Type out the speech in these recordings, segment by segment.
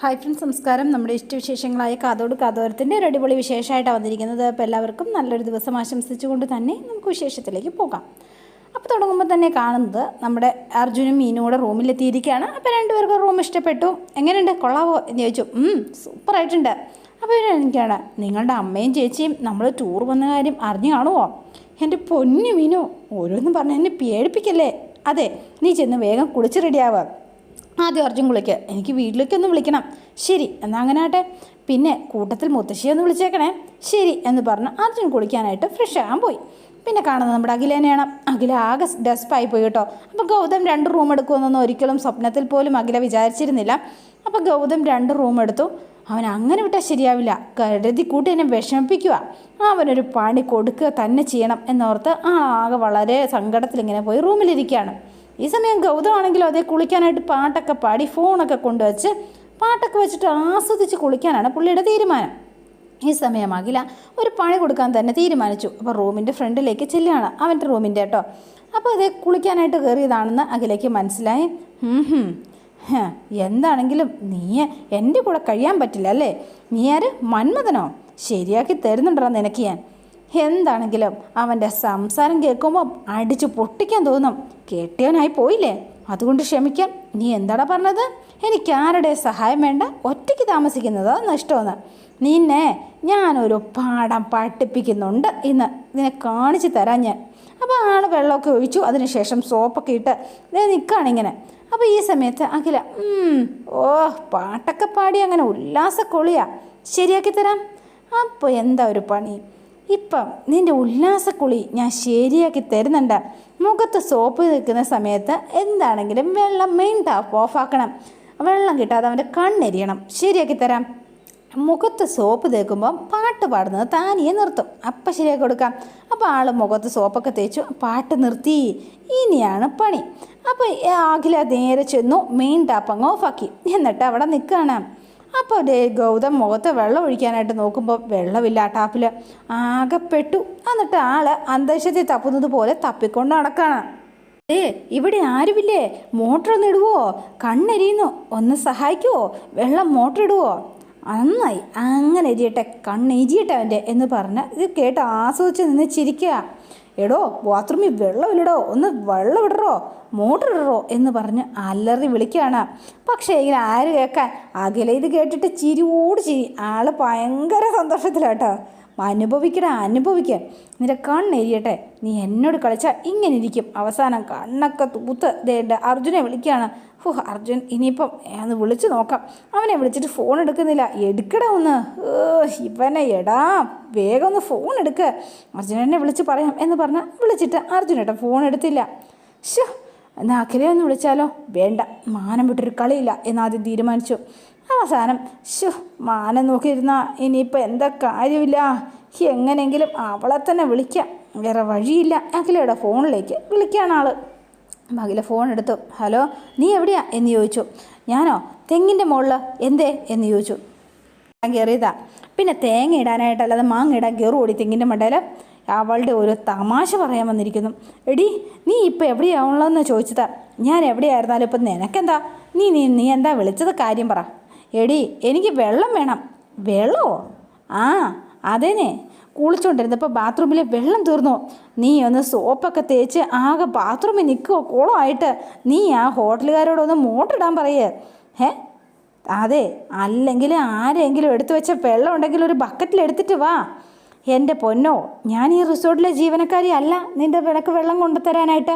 Hi friends, നമസ്കാരം. നമ്മുടെ ഇഷ്ടവിശേഷങ്ങളായ കാതോട് കാതോരത്തിൻ്റെ ഒരു അടിപൊളി വിശേഷമായിട്ടാണ് വന്നിരിക്കുന്നത്. അപ്പോൾ എല്ലാവർക്കും നല്ലൊരു ദിവസം ആശംസിച്ചുകൊണ്ട് തന്നെ നമുക്ക് വിശേഷത്തിലേക്ക് പോകാം. അപ്പോൾ തുടങ്ങുമ്പോൾ തന്നെ കാണുന്നത് നമ്മുടെ അർജുനും മീനും കൂടെ റൂമിലെത്തിയിരിക്കുകയാണ്. അപ്പോൾ രണ്ടുപേർക്കും റൂം ഇഷ്ടപ്പെട്ടു. എങ്ങനെയുണ്ട്, കൊള്ളാവോ എന്ന് ചോദിച്ചു. സൂപ്പറായിട്ടുണ്ട്. അപ്പോൾ എനിക്കാണ്, നിങ്ങളുടെ അമ്മയും ചേച്ചിയും നമ്മൾ ടൂർ വന്ന കാര്യം അറിഞ്ഞു കാണുമോ? എൻ്റെ പൊന്നു മീനു, ഓരോന്നും പറഞ്ഞ് എന്നെ പേടിപ്പിക്കല്ലേ. അതെ, നീ ചെന്ന് വേഗം കുളിച്ച് റെഡിയാവുക. ആദ്യം അർജുൻ കുളിക്ക്, എനിക്ക് വീട്ടിലേക്കൊന്ന് വിളിക്കണം. ശരി, എന്നാൽ അങ്ങനെ ആട്ടെ. പിന്നെ കൂട്ടത്തിൽ മുത്തശ്ശിയെ ഒന്ന് വിളിച്ചേക്കണേ. ശരി എന്ന് പറഞ്ഞ് അർജുൻ കുളിക്കാനായിട്ട് ഫ്രഷ് ആകാൻ പോയി. പിന്നെ കാണുന്നത് നമ്മുടെ അഖിലേനെയാണ്. അഖില ആകെ ഡെസ്പായി പോയി കേട്ടോ. അപ്പോൾ ഗൗതം 2 റൂം എടുക്കുമെന്നൊന്നും ഒരിക്കലും സ്വപ്നത്തിൽ പോലും അഖില വിചാരിച്ചിരുന്നില്ല. അപ്പോൾ ഗൗതം 2 റൂം എടുത്തു. അവൻ അങ്ങനെ വിട്ടാൽ ശരിയാവില്ല, കരുതി കൂട്ടി എന്നെ വിഷമിപ്പിക്കുക. അവനൊരു പണി കൊടുക്കുക തന്നെ ചെയ്യണം എന്നോർത്ത് ആകെ വളരെ സങ്കടത്തിലിങ്ങനെ പോയി റൂമിലിരിക്കുകയാണ്. ഈ സമയം ഗൗതമാണെങ്കിലും അതേ കുളിക്കാനായിട്ട് പാട്ടൊക്കെ പാടി ഫോണൊക്കെ കൊണ്ടുവച്ച് പാട്ടൊക്കെ വെച്ചിട്ട് ആസ്വദിച്ച് കുളിക്കാനാണ് പുള്ളിയുടെ തീരുമാനം. ഈ സമയം അഖില ഒരു പണി കൊടുക്കാൻ തന്നെ തീരുമാനിച്ചു. അപ്പോൾ റൂമിൻ്റെ ഫ്രണ്ടിലേക്ക് ചെല്ലുകയാണ്, അവൻ്റെ റൂമിൻ്റെ കേട്ടോ. അപ്പോൾ അതേ കുളിക്കാനായിട്ട് കയറിയതാണെന്ന് അഖിലയ്ക്ക് മനസ്സിലായി. എന്താണെങ്കിലും നീ എൻ്റെ കൂടെ കഴിയാൻ പറ്റില്ല അല്ലേ? നീ ആര്, മന്മഥനോ? ശരിയാക്കി തരുന്നുണ്ടോ നിനക്ക് ഞാൻ? എന്താണെങ്കിലും അവൻ്റെ സംസാരം കേൾക്കുമ്പോൾ അടിച്ചു പൊട്ടിക്കാൻ തോന്നും. കെട്ടിയവനായി പോയില്ലേ, അതുകൊണ്ട് ക്ഷമിക്കാം. നീ എന്താടാ പറഞ്ഞത്? എനിക്ക് ആരുടെ സഹായം വേണ്ട, ഒറ്റയ്ക്ക് താമസിക്കുന്നത് നഷ്ടമെന്ന്. നിന്നെ ഞാനൊരു പാഠം പഠിപ്പിക്കുന്നുണ്ട് ഇന്ന്, ഇതിനെ കാണിച്ചു തരാം ഞാൻ. അപ്പോൾ ആൾ വെള്ളമൊക്കെ ഒഴിച്ചു. അതിനുശേഷം സോപ്പൊക്കെ ഇട്ട് നിൽക്കുകയാണിങ്ങനെ. അപ്പോൾ ഈ സമയത്ത് അഖില പാട്ടൊക്കെ പാടി അങ്ങനെ ഉല്ലാസക്കൊള്ളിയാ, ശരിയാക്കി തരാം. അപ്പോൾ എന്താ ഒരു പണി, ഇപ്പം നിൻ്റെ ഉല്ലാസക്കുളി ഞാൻ ശരിയാക്കി തരുന്നുണ്ട്. മുഖത്ത് സോപ്പ് നിൽക്കുന്ന സമയത്ത് എന്താണെങ്കിലും വെള്ളം മെയിൻ ടാപ്പ് ഓഫാക്കണം. വെള്ളം കിട്ടാതെ അവൻ്റെ കണ്ണെരിയണം, ശരിയാക്കി തരാം. മുഖത്ത് സോപ്പ് തേക്കുമ്പം പാട്ട് പാടുന്നത് താനിയെ നിർത്തും, അപ്പം ശരിയാക്കി കൊടുക്കാം. അപ്പോൾ ആൾ മുഖത്ത് സോപ്പൊക്കെ തേച്ചു, പാട്ട് നിർത്തി. ഇനിയാണ് പണി. അപ്പോൾ അഖില നേരെ ചെന്നു മെയിൻ ടാപ്പ് അങ്ങ് ഓഫാക്കി. എന്നിട്ട് അവിടെ നിൽക്കുകയാണ്. അപ്പോൾ ഗൗതം മുഖത്ത് വെള്ളം ഒഴിക്കാനായിട്ട് നോക്കുമ്പോൾ വെള്ളമില്ല ടാപ്പിൽ. ആകെപ്പെട്ടു. എന്നിട്ട് ആൾ അന്തരീക്ഷത്തിൽ തപ്പുന്നത് പോലെ തപ്പിക്കൊണ്ട് നടക്കുകയാണ്. ഇവിടെ ആരുമില്ലേ, മോട്ടർ ഒന്ന് ഇടുവോ, കണ്ണെരിയുന്നു, ഒന്ന് സഹായിക്കുവോ, വെള്ളം മോട്ടർ ഇടുവോ? നന്നായി, അങ്ങനെ എരിയട്ടെ, കണ്ണെരിയട്ടെ അവൻ്റെ എന്ന് പറഞ്ഞ് ഇത് കേട്ട് ആസ്വദിച്ച് നിന്ന് ചിരിക്കുക. എടോ ബാത്റൂമിൽ വെള്ളമില്ലടോ, ഒന്ന് വെള്ളം ഇടറോ, മോട്ടർ ഇടറോ എന്ന് പറഞ്ഞ് അലറി വിളിക്കുകയാണ്. പക്ഷേ ഇങ്ങനെ ആര് കേൾക്കാൻ? അഖില ഇത് കേട്ടിട്ട് ചിരിയോട് ചിരി. ആൾ ഭയങ്കര സന്തോഷത്തിലാട്ടോ. അനുഭവിക്കുക. നിന്റെ കണ്ണെരിയട്ടെ, നീ എന്നോട് കളിച്ചാൽ ഇങ്ങനെ ഇരിക്കും. അവസാനം കണ്ണൊക്കെ തൂത്ത് അർജുനെ വിളിക്കുകയാണ്. അർജുൻ ഇനിയിപ്പം ഒന്ന് വിളിച്ചു നോക്കാം. അവനെ വിളിച്ചിട്ട് ഫോൺ എടുക്കുന്നില്ല. എടുക്കടാ ഒന്ന്, ഇവനെ എടാ വേഗം ഒന്ന് ഫോൺ എടുക്കുക, അർജുനനെ വിളിച്ച് പറയാം എന്ന് പറഞ്ഞാൽ വിളിച്ചിട്ട് അർജുനേട്ടാ ഫോൺ എടുത്തില്ല. എന്നാൽ അഖിലെ ഒന്ന് വിളിച്ചാലോ? വേണ്ട, മാനം വിട്ടൊരു കളിയില്ല എന്നാദ്യം തീരുമാനിച്ചു. അവസാനം മാനം നോക്കിയിരുന്നാൽ ഇനിയിപ്പോൾ എന്താ കാര്യമില്ല, എങ്ങനെയെങ്കിലും അവളെ തന്നെ വിളിക്കാം, വേറെ വഴിയില്ല. അഖിലയുടെ ഫോണിലേക്ക് വിളിക്കുകയാണ് ആൾ. അഖില ഫോൺ എടുത്തു. ഹലോ, നീ എവിടെയാ എന്ന് ചോദിച്ചു. ഞാനോ, തെങ്ങിൻ്റെ മുകളിൽ. എന്തേ എന്ന് ചോദിച്ചു. കയറിയതാ. പിന്നെ തേങ്ങ ഇടാനായിട്ടല്ലാതെ മാങ്ങ ഇടാൻ കയറി ഓടി തെങ്ങിൻ്റെ മണ്ടയിൽ. അവളുടെ ഒരു തമാശ പറയാൻ വന്നിരിക്കുന്നു. എടി, നീ ഇപ്പോൾ എവിടെയാണുള്ളതെന്ന് ചോദിച്ചതാ. ഞാൻ എവിടെയായിരുന്നാലും ഇപ്പം നിനക്കെന്താ? നീ എന്താ വിളിച്ചത്, കാര്യം പറ. എടി, എനിക്ക് വെള്ളം വേണം. വെള്ളമോ? അതേനെ, കുളിച്ചുകൊണ്ടിരുന്നപ്പോൾ ബാത്റൂമിലെ വെള്ളം തീർന്നു. നീ ഒന്ന് സോപ്പൊക്കെ തേച്ച് ആകെ ബാത്റൂമിൽ നിൽക്കുമോ കുളമായിട്ട്. നീ ആ ഹോട്ടലുകാരോടൊന്ന് മോട്ടർ ഇടാൻ പറയേ. അതെ, അല്ലെങ്കിൽ ആരെങ്കിലും എടുത്തു വെച്ച വെള്ളം ഉണ്ടെങ്കിൽ ഒരു ബക്കറ്റിൽ എടുത്തിട്ട് വാ. എൻ്റെ പൊന്നോ, ഞാൻ ഈ റിസോർട്ടിലെ ജീവനക്കാരി അല്ല നിൻ്റെ വിളക്ക് വെള്ളം കൊണ്ടുതരാനായിട്ട്.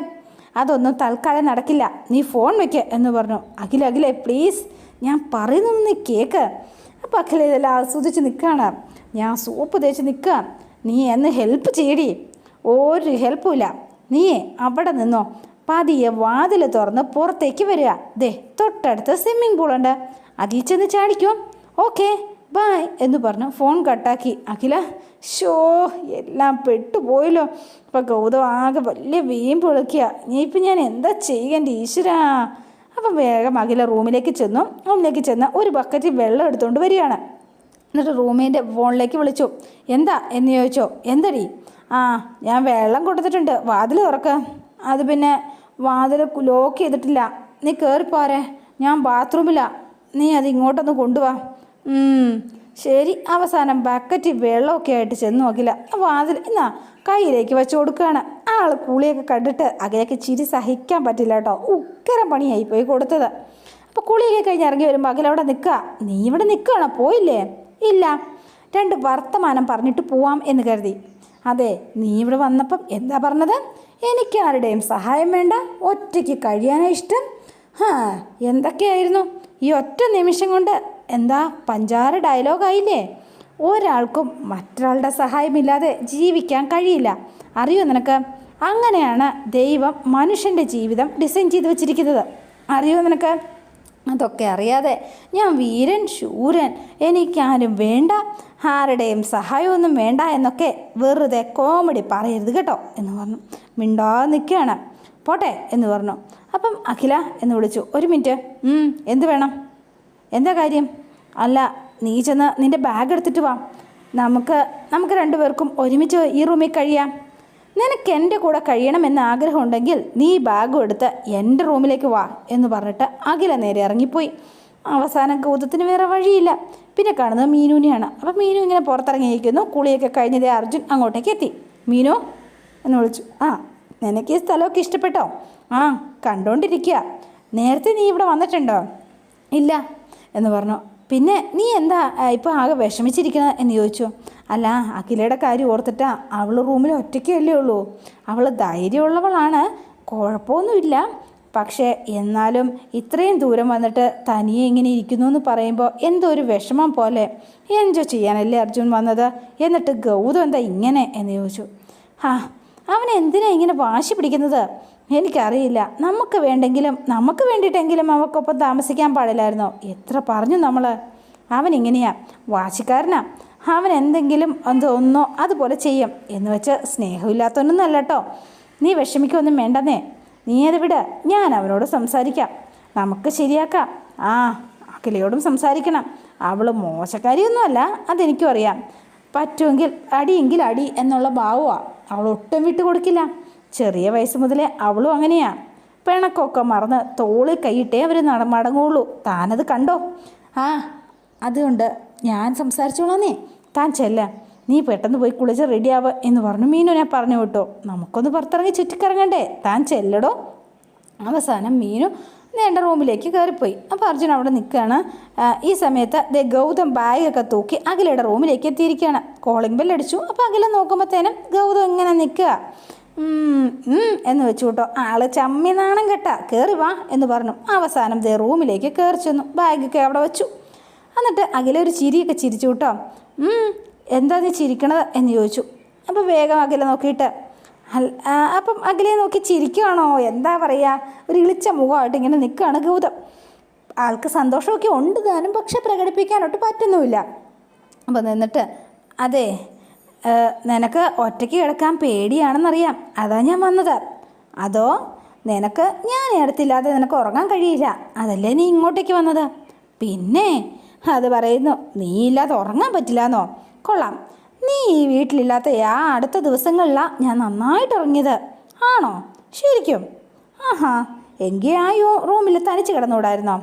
അതൊന്നും തൽക്കാലം നടക്കില്ല, നീ ഫോൺ വയ്ക്കുക എന്ന് പറഞ്ഞു. അഖിലേ പ്ലീസ്, ഞാൻ പറയുന്നൊന്ന് നീ കേൾക്ക്. അപ്പോൾ അഖില ഇതെല്ലാം ആസ്വദിച്ച് നിൽക്കുകയാണ്. ഞാൻ സോപ്പ് തേച്ച് നിൽക്കുക, നീ എന്ന് ഹെൽപ്പ് ചെയ്യടി. ഒരു ഹെൽപ്പുമില്ല, നീ അവിടെ നിന്നോ. പതിയെ വാതിൽ തുറന്ന് പുറത്തേക്ക് വരിക. തൊട്ടടുത്ത് സ്വിമ്മിംഗ് പൂളുണ്ട്, അതിൽ ചെന്ന് ചാടിക്കും. ഓക്കെ ബായ് എന്ന് പറഞ്ഞു ഫോൺ കട്ടാക്കി. അഖില എല്ലാം പെട്ടുപോയല്ലോ. അപ്പോൾ ഗൗതം ആകെ വലിയ വീമ്പ് വിളിക്കുക. ഇനിയിപ്പോൾ ഞാൻ എന്താ ചെയ്യേണ്ടി ഈശ്വരാ. അപ്പം വേഗം അഖില റൂമിലേക്ക് ചെന്ന് ഒരു ബക്കറ്റിൽ വെള്ളം എടുത്തുകൊണ്ട് വരികയാണ്. എന്നിട്ട് റൂമിൻ്റെ ഫോണിലേക്ക് വിളിച്ചു. എന്താ എന്ന് ചോദിച്ചോ. എന്തടി? ഞാൻ വെള്ളം കൊടുത്തിട്ടുണ്ട്, വാതിൽ തുറക്കുക. അത് പിന്നെ വാതിൽ ലോക്ക് ചെയ്തിട്ടില്ല, നീ കയറിപ്പോരെ, ഞാൻ ബാത്റൂമിലാണ്. നീ അത് ഇങ്ങോട്ടൊന്ന് കൊണ്ടുപോവാ. ശരി. അവസാനം ബക്കറ്റ് വെള്ളമൊക്കെ ആയിട്ട് ചെന്ന് നോക്കില്ല. വാതിൽ എന്നാ കയ്യിലേക്ക് വെച്ച് കൊടുക്കുകയാണ്. ആൾ കുളിയൊക്കെ കണ്ടിട്ട് അകലേക്ക് ചിരി സഹിക്കാൻ പറ്റില്ല കേട്ടോ. ഉക്കരം പണിയായി പോയി കൊടുത്തത്. അപ്പോൾ കുളിയൊക്കെ കഴിഞ്ഞ് ഇറങ്ങി വരുമ്പോൾ അഖില അവിടെ നിൽക്കുക. നീ ഇവിടെ നിൽക്കുകയാണോ? പോയില്ലേ? ഇല്ല, 2 വർത്തമാനം പറഞ്ഞിട്ട് പോവാം എന്ന് കരുതി. അതെ, നീ ഇവിടെ വന്നപ്പം എന്താ പറഞ്ഞത്? എനിക്ക് ആരുടെയും സഹായം വേണ്ട, ഒറ്റയ്ക്ക് കഴിയാനാ ഇഷ്ടം. എന്തൊക്കെയായിരുന്നു ഈ ഒറ്റ നിമിഷം കൊണ്ട്? എന്താ പഞ്ചാര ഡയലോഗായില്ലേ? ഒരാൾക്കും മറ്റൊരാളുടെ സഹായമില്ലാതെ ജീവിക്കാൻ കഴിയില്ല, അറിയോ നിനക്ക്? അങ്ങനെയാണ് ദൈവം മനുഷ്യൻ്റെ ജീവിതം ഡിസൈൻ ചെയ്ത് വെച്ചിരിക്കുന്നത്, അറിയോ നിനക്ക്? അതൊക്കെ അറിയാതെ ഞാൻ വീരൻ ശൂരൻ, എനിക്കാരും വേണ്ട, ആരുടെയും സഹായമൊന്നും വേണ്ട എന്നൊക്കെ വെറുതെ കോമഡി പറയരുത് കേട്ടോ എന്ന് പറഞ്ഞു. മിണ്ടാതെ നിൽക്കുകയാണ്. പോട്ടെ എന്ന് പറഞ്ഞു. അപ്പം അഖില എന്ന് വിളിച്ചു. 1 മിനിറ്റ്. എന്ത് വേണം? എന്താ കാര്യം? അല്ല, നീ ചെന്ന് നിൻ്റെ ബാഗ് എടുത്തിട്ട് വാ. നമുക്ക് 2 പേർക്കും ഒരുമിച്ച് ഈ റൂമിൽ കഴിയാം. നിനക്ക് എൻ്റെ കൂടെ കഴിയണമെന്ന് ആഗ്രഹമുണ്ടെങ്കിൽ നീ ബാഗും എടുത്ത് എൻ്റെ റൂമിലേക്ക് വാ എന്ന് പറഞ്ഞിട്ട് അഖില നേരെ ഇറങ്ങിപ്പോയി. അവസാനം ഗൗതത്തിന് വേറെ വഴിയില്ല. പിന്നെ കാണുന്നത് മീനുവിനെയാണ്. അപ്പം മീനു ഇങ്ങനെ പുറത്തിറങ്ങിയിരിക്കുന്നു. കുളിയൊക്കെ കഴിഞ്ഞതേ അർജുൻ അങ്ങോട്ടേക്ക് എത്തി. മീനു എന്ന് വിളിച്ചു. നിനക്ക് ഈ സ്ഥലമൊക്കെ ഇഷ്ടപ്പെട്ടോ? കണ്ടോണ്ടിരിക്കുക. നേരത്തെ നീ ഇവിടെ വന്നിട്ടുണ്ടോ? ഇല്ല എന്ന് പറഞ്ഞു. പിന്നെ നീ എന്താ ഇപ്പോൾ ആകെ വിഷമിച്ചിരിക്കുന്നത് എന്ന് ചോദിച്ചു. അല്ല, അഖിലയുടെ കാര്യം ഓർത്തിട്ടാ. അവൾ റൂമിൽ ഒറ്റയ്ക്കല്ലേ ഉള്ളൂ. അവൾ ധൈര്യമുള്ളവളാണ്, കുഴപ്പമൊന്നുമില്ല. പക്ഷേ എന്നാലും ഇത്രയും ദൂരം വന്നിട്ട് തനിയെ ഇങ്ങനെ ഇരിക്കുന്നു എന്ന് പറയുമ്പോൾ എന്തോ ഒരു വിഷമം പോലെ. എൻജോയ് ചെയ്യാനല്ലേ അർജുൻ വന്നത്, എന്നിട്ട് ഗൗതം എന്താ ഇങ്ങനെ എന്ന് ചോദിച്ചു. അവൻ എന്തിനാ ഇങ്ങനെ വാശി പിടിക്കുന്നത്? എനിക്കറിയില്ല. നമുക്ക് വേണ്ടിയിട്ടെങ്കിലും അവൾക്കൊപ്പം താമസിക്കാൻ പാടില്ലായിരുന്നോ? എത്ര പറഞ്ഞു നമ്മൾ. അവൻ ഇങ്ങനെയാ, വാശിക്കാരനാ. അവൻ എന്തെങ്കിലും ഒന്നോ അതുപോലെ ചെയ്യും എന്ന് വെച്ച് സ്നേഹമില്ലാത്തവനൊന്നുമല്ല കേട്ടോ. നീ വിഷമിക്കൊന്നും വേണ്ടെന്നേ. നീ അത് വിട്, ഞാൻ അവനോട് സംസാരിക്കാം, നമുക്ക് ശരിയാക്കാം. അഖിലയോടും സംസാരിക്കണം. അവൾ മോശക്കാരിയൊന്നുമല്ല, അതെനിക്കും അറിയാം. പറ്റുമെങ്കിൽ അടിയെങ്കിൽ അടി എന്നുള്ള ഭാവമാണ്. അവൾ ഒട്ടും വിട്ടു കൊടുക്കില്ല. ചെറിയ വയസ്സ് മുതലേ അവളും അങ്ങനെയാ. പിണക്കൊക്കെ മറന്ന് തോളിൽ കൈയിട്ടേ അവർ മടങ്ങുള്ളൂ. താനത് കണ്ടോ? അതുകൊണ്ട് ഞാൻ സംസാരിച്ചോളാന്നേ. താൻ ചെല്ല, നീ പെട്ടെന്ന് പോയി കുളിച്ച് റെഡിയാവുക എന്ന് പറഞ്ഞു. മീനു ഞാൻ പറഞ്ഞു വിട്ടോ. നമുക്കൊന്ന് പുറത്തിറങ്ങി ചുറ്റിക്കറങ്ങണ്ടേ, താൻ ചെല്ലടോ. അവസാനം മീനു നേണ്ട റൂമിലേക്ക് കയറിപ്പോയി. അപ്പോൾ അർജുൻ അവിടെ നിൽക്കുകയാണ്. ഈ സമയത്ത് ഗൗതം ബാഗൊക്കെ തൂക്കി അഖിലയുടെ റൂമിലേക്ക് എത്തിയിരിക്കുകയാണ്. കോളിംഗ് ബെല്ലടിച്ചു. അപ്പോൾ അഖില നോക്കുമ്പോഴത്തേനും ഗൗതം ഇങ്ങനെ നിൽക്കുക. എന്ന് വെച്ചു കേട്ടോ. ആള് ചമ്മി നാണം കെട്ട. കയറി വാ എന്ന് പറഞ്ഞു. അവസാനം റൂമിലേക്ക് കയറി ചെന്നു. ബാഗൊക്കെ അവിടെ വെച്ചു. എന്നിട്ട് അഖില ഒരു ചിരിയൊക്കെ ചിരിച്ചു കേട്ടോ. എന്താ നീ ചിരിക്കണത് എന്ന് ചോദിച്ചു. അപ്പോൾ വേഗം അഖില നോക്കിയിട്ട് അപ്പം അഖിലയെ നോക്കി ചിരിക്കുകയാണോ എന്താ പറയുക, ഒരു ഇളിച്ച മുഖമായിട്ട് ഇങ്ങനെ നിൽക്കുകയാണ് ഗൗതം. ആൾക്ക് സന്തോഷമൊക്കെ ഉണ്ട് താനും, പക്ഷെ പ്രകടിപ്പിക്കാനൊട്ട് പറ്റുന്നുമില്ല. അപ്പോൾ നിന്നിട്ട് അതെ, നിനക്ക് ഒറ്റയ്ക്ക് കിടക്കാൻ പേടിയാണെന്നറിയാം, അതാ ഞാൻ വന്നത്. അതോ നിനക്ക് ഞാൻ എടുത്തില്ലാതെ നിനക്ക് ഉറങ്ങാൻ കഴിയില്ല, അതല്ലേ നീ ഇങ്ങോട്ടേക്ക് വന്നത്? പിന്നെ അത് പറയുന്നു നീ ഇല്ലാതെ ഉറങ്ങാൻ പറ്റില്ലാന്നോ? കൊള്ളാം, നീ ഈ വീട്ടിലില്ലാത്ത അടുത്ത ദിവസങ്ങളിലാണ് ഞാൻ നന്നായിട്ട് ഇറങ്ങിയത്. ആണോ? ശരിക്കും? എങ്കിൽ റൂമിൽ തനിച്ച് കിടന്നുകൂടായിരുന്നോ?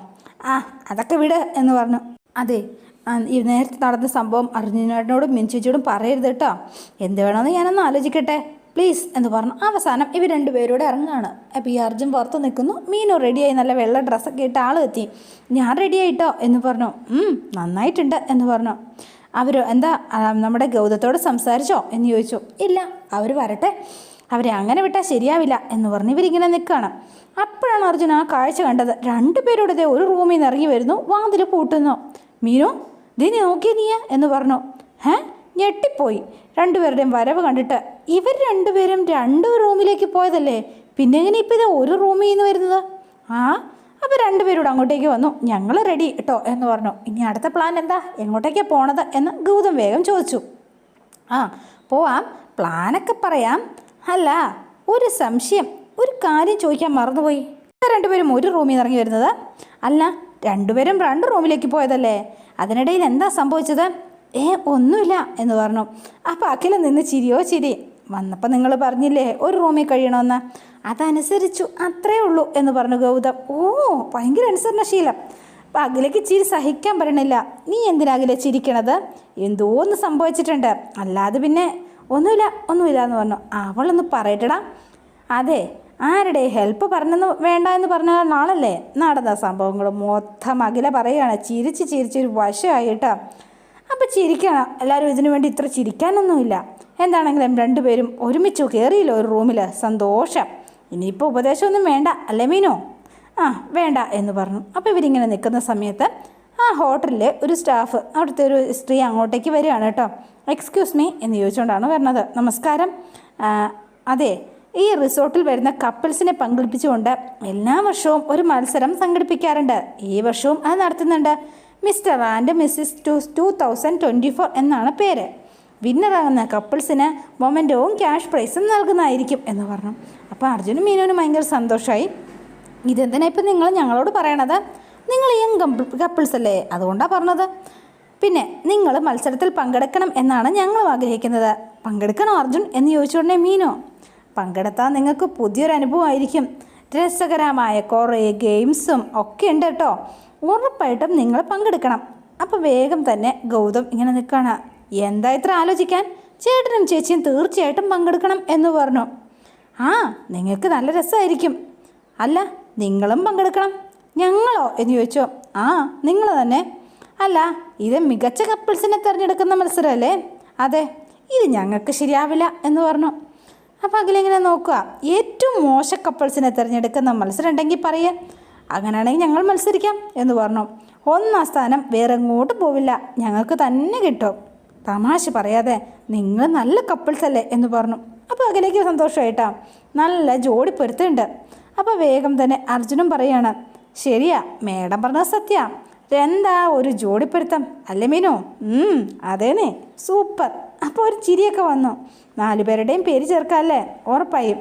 അതൊക്കെ വിട് എന്ന് പറഞ്ഞു. അതെ, ഈ നേരത്തെ നടന്ന സംഭവം അർജുനോടും മിൻചേച്ചിയോടും പറയരുത് കേട്ടോ. എന്ത് വേണമെന്ന് ഞാനൊന്ന് ആലോചിക്കട്ടെ പ്ലീസ് എന്ന് പറഞ്ഞു. അവസാനം ഇവർ 2 പേരോട് ഇറങ്ങുകയാണ്. അപ്പോൾ ഈ അർജുൻ പുറത്ത് നിൽക്കുന്നു. മീനു റെഡിയായി, നല്ല വെള്ള ഡ്രസ്സൊക്കെ ഇട്ട് ആൾ എത്തി. ഞാൻ റെഡിയായിട്ടോ എന്ന് പറഞ്ഞു. നന്നായിട്ടുണ്ട് എന്ന് പറഞ്ഞു. അവർ എന്താ നമ്മുടെ ഗൗതത്തോട് സംസാരിച്ചോ എന്ന് ചോദിച്ചു. ഇല്ല, അവർ വരട്ടെ, അവരെ അങ്ങനെ വിട്ടാൽ ശരിയാവില്ല എന്ന് പറഞ്ഞ് ഇവരിങ്ങനെ നിൽക്കുകയാണ്. അപ്പോഴാണ് അർജുൻ ആ കാഴ്ച കണ്ടത്. 2 പേരോട് ഒരു റൂമിൽ നിന്ന് ഇറങ്ങി വരുന്നു, വാതിൽ പൂട്ടുന്നു. മീനു നീ നോക്കിയ നീ എന്ന് പറഞ്ഞു. ഞെട്ടിപ്പോയി 2 പേരുടെയും വരവ് കണ്ടിട്ട്. ഇവർ 2 പേരും 2 റൂമിലേക്ക് പോയതല്ലേ, പിന്നെ എങ്ങനെ ഇപ്പോൾ ഇത് ഒരു റൂമിൽ നിന്ന് വരുന്നത്? അപ്പോൾ 2 പേരോട് അങ്ങോട്ടേക്ക് വന്നു. ഞങ്ങൾ റെഡി കേട്ടോ എന്ന് പറഞ്ഞു. ഇനി അടുത്ത പ്ലാൻ എന്താ, എങ്ങോട്ടേക്കാണ് പോണത് എന്ന് ഗൗതം വേഗം ചോദിച്ചു. പോവാം, പ്ലാനൊക്കെ പറയാം. അല്ല, ഒരു സംശയം, ഒരു കാര്യം ചോദിക്കാൻ മറന്നുപോയി. 2 പേരും ഒരു റൂമിൽ നിന്ന് ഇറങ്ങി വരുന്നത്? അല്ല, 2 പേരും 2 റൂമിലേക്ക് പോയതല്ലേ, അതിനിടയിൽ എന്താ സംഭവിച്ചത്? ഒന്നുമില്ല എന്ന് പറഞ്ഞു. അപ്പോൾ അഖില നിന്ന് ചിരിയോ ചിരി. വന്നപ്പോൾ നിങ്ങൾ പറഞ്ഞില്ലേ ഒരു റൂമിൽ കഴിയണമെന്ന്, അതനുസരിച്ചു, അത്രേ ഉള്ളൂ എന്ന് പറഞ്ഞു ഗൗതം. ഭയങ്കര അനുസരണശീലം. അപ്പം അഖിലയ്ക്ക് ചിരി സഹിക്കാൻ പറ്റണില്ല. നീ എന്തിനാ അഖില ചിരിക്കണത്? എന്തോന്ന് സംഭവിച്ചിട്ടുണ്ട്. അല്ലാതെ പിന്നെ ഒന്നുമില്ല എന്ന് പറഞ്ഞു. അവളൊന്ന് പറയട്ടടാ. അതെ, ആരുടെ ഹെൽപ്പ് പറഞ്ഞെന്ന് വേണ്ട എന്ന് പറഞ്ഞ നാളല്ലേ നടന്ന സംഭവങ്ങൾ മൊത്തം അഖില പറയുകയാണ്. ചിരിച്ചൊരു വശമായിട്ടാ. അപ്പം ചിരിക്കണം. എല്ലാവരും ഇതിനു വേണ്ടി ഇത്ര ചിരിക്കാനൊന്നുമില്ല. എന്താണെങ്കിലും രണ്ടുപേരും ഒരുമിച്ച് കയറിയില്ല ഒരു റൂമിൽ. സന്തോഷം. ഇനിയിപ്പോൾ ഉപദേശമൊന്നും വേണ്ട അല്ലേ മീനു? വേണ്ട എന്ന് പറഞ്ഞു. അപ്പോൾ ഇവരിങ്ങനെ നിൽക്കുന്ന സമയത്ത് ഹോട്ടലിൽ ഒരു സ്റ്റാഫ്, അവിടുത്തെ ഒരു സ്ത്രീ അങ്ങോട്ടേക്ക് വരികയാണ് കേട്ടോ. എക്സ്ക്യൂസ് മീ എന്ന് ചോദിച്ചുകൊണ്ടാണ് വരുന്നത്. നമസ്കാരം. അതെ, ഈ റിസോർട്ടിൽ വരുന്ന കപ്പിൾസിനെ പങ്കെടുപ്പിച്ചുകൊണ്ട് എല്ലാ വർഷവും ഒരു മത്സരം സംഘടിപ്പിക്കാറുണ്ട്. ഈ വർഷവും അത് നടത്തുന്നുണ്ട്. മിസ്റ്റർ ആൻഡ് മിസ്സിസ് 2024 എന്നാണ് പേര്. വിന്നറാകുന്ന കപ്പിൾസിന് മൊമെൻറ്റവും ക്യാഷ് പ്രൈസും നൽകുന്നതായിരിക്കും എന്ന് പറഞ്ഞു. അപ്പോൾ അർജുനും മീനുവിനും ഭയങ്കര സന്തോഷമായി. ഇതെന്തിനാ ഇപ്പം നിങ്ങൾ ഞങ്ങളോട് പറയണത്? നിങ്ങൾ കപ്പിൾസ് അല്ലേ, അതുകൊണ്ടാണ് പറഞ്ഞത്. പിന്നെ നിങ്ങൾ മത്സരത്തിൽ പങ്കെടുക്കണം എന്നാണ് ഞങ്ങളും ആഗ്രഹിക്കുന്നത്. പങ്കെടുക്കണോ അർജുൻ എന്ന് ചോദിച്ചുകൊണ്ടേ മീനു. പങ്കെടുത്താൽ നിങ്ങൾക്ക് പുതിയൊരു അനുഭവമായിരിക്കും. രസകരമായ കുറേ ഗെയിംസും ഒക്കെ ഉണ്ട് കേട്ടോ. ഉറപ്പായിട്ടും നിങ്ങൾ പങ്കെടുക്കണം. അപ്പോൾ വേഗം തന്നെ ഗൗതം ഇങ്ങനെ നിൽക്കുകയാണ്. എന്താ ഇത്ര ആലോചിക്കാൻ? ചേട്ടനും ചേച്ചിയും തീർച്ചയായിട്ടും പങ്കെടുക്കണം എന്ന് പറഞ്ഞു. നിങ്ങൾക്ക് നല്ല രസമായിരിക്കും. അല്ല, നിങ്ങളും പങ്കെടുക്കണം. ഞങ്ങളോ എന്ന് ചോദിച്ചോ. നിങ്ങൾ തന്നെ. അല്ല, ഇത് മികച്ച കപ്പിൾസിനെ തിരഞ്ഞെടുക്കുന്ന മത്സരമല്ലേ? അതെ, ഇത് ഞങ്ങൾക്ക് ശരിയാവില്ല എന്ന് പറഞ്ഞു. അപ്പോൾ അഖിലിങ്ങനെ നോക്കുക. ഏറ്റവും മോശ കപ്പിൾസിനെ തിരഞ്ഞെടുക്കുന്ന മത്സരം ഉണ്ടെങ്കിൽ പറയുക. അങ്ങനെയാണെങ്കിൽ ഞങ്ങൾ മത്സരിക്കാം എന്ന് പറഞ്ഞു. 1ാം സ്ഥാനം വേറെ എങ്ങോട്ടും പോവില്ല, ഞങ്ങൾക്ക് തന്നെ കിട്ടും. തമാശ പറയാതെ, നിങ്ങൾ നല്ല കപ്പിൾസ് അല്ലേ എന്ന് പറഞ്ഞു. അപ്പോൾ അഖിലേക്ക് സന്തോഷമായിട്ടാ. നല്ല ജോഡി പൊരുത്തുണ്ട്. അപ്പോൾ വേഗം തന്നെ അർജുനും പറയാണ്, ശരിയാ, മേഡം പറഞ്ഞത് സത്യ. എന്താ ഒരു ജോഡിപ്പൊരുത്തം അല്ലേ മീനു? അതേനേ, സൂപ്പർ. അപ്പോൾ ഒരു ചിരിയൊക്കെ വന്നു. 4 പേരുടെയും പേര് ചേർക്കാമല്ലേ? ഉറപ്പായും.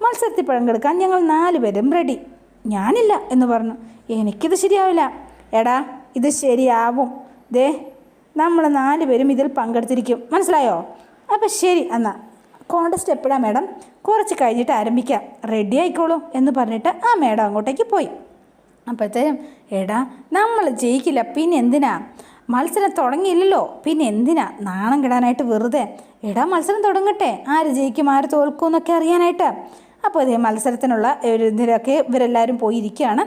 മത്സരത്തിൽ പങ്കെടുക്കാൻ ഞങ്ങൾ 4 പേരും റെഡി. ഞാനില്ല എന്ന് പറഞ്ഞു. എനിക്കിത് ശരിയാവില്ല. എടാ, ഇത് ശരിയാവും. ദേ, നമ്മൾ 4 പേരും ഇതിൽ പങ്കെടുത്തിരിക്കും, മനസ്സിലായോ? അപ്പം ശരി, എന്നാൽ കോൺടെസ്റ്റ് എപ്പോഴാണ് മേഡം? കുറച്ച് കഴിഞ്ഞിട്ട് ആരംഭിക്കാം, റെഡി ആയിക്കോളൂ എന്ന് പറഞ്ഞിട്ട് മേഡം അങ്ങോട്ടേക്ക് പോയി. അപ്പോഴത്തേക്കും എടാ, നമ്മൾ ജയിക്കില്ല, പിന്നെ എന്തിനാ? മത്സരം തുടങ്ങിയില്ലല്ലോ, പിന്നെ എന്തിനാ നാണം കിടാനായിട്ട് വെറുതെ? എടാ, മത്സരം തുടങ്ങട്ടെ, ആര് ജയിക്കും ആര് തോൽക്കും എന്നൊക്കെ അറിയാനായിട്ട്. അപ്പോൾ ഇതേ മത്സരത്തിനുള്ള ഒരു ഇതിലൊക്കെ ഇവരെല്ലാവരും പോയിരിക്കുകയാണ്.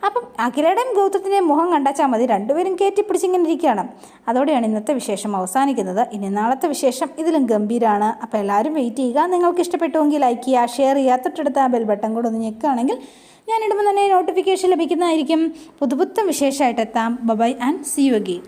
അപ്പം അഖിലയുടെയും ഗൗതത്തിൻ്റെയും മുഖം കണ്ടാച്ചാൽ മതി, രണ്ടുപേരും കയറ്റിപ്പിടിച്ചിങ്ങനെ ഇരിക്കുകയാണ്. അതോടെയാണ് ഇന്നത്തെ വിശേഷം അവസാനിക്കുന്നത്. ഇനി നാളത്തെ വിശേഷം ഇതിലും ഗംഭീരമാണ്. അപ്പോൾ എല്ലാവരും വെയിറ്റ് ചെയ്യുക. നിങ്ങൾക്ക് ഇഷ്ടപ്പെട്ടുവെങ്കിൽ ലൈക്ക് ചെയ്യുക, ഷെയർ ചെയ്യുക, തൊട്ടടുത്ത ആ ബെൽ ബട്ടൺ കൂടെ ഒന്ന് ഞെക്കുകയാണെങ്കിൽ ഞാനിടുമ്പോൾ തന്നെ നോട്ടിഫിക്കേഷൻ ലഭിക്കുന്നതായിരിക്കും. പുതുപുത്തൻ വിശേഷമായിട്ട് എത്താം. Bye and see you again.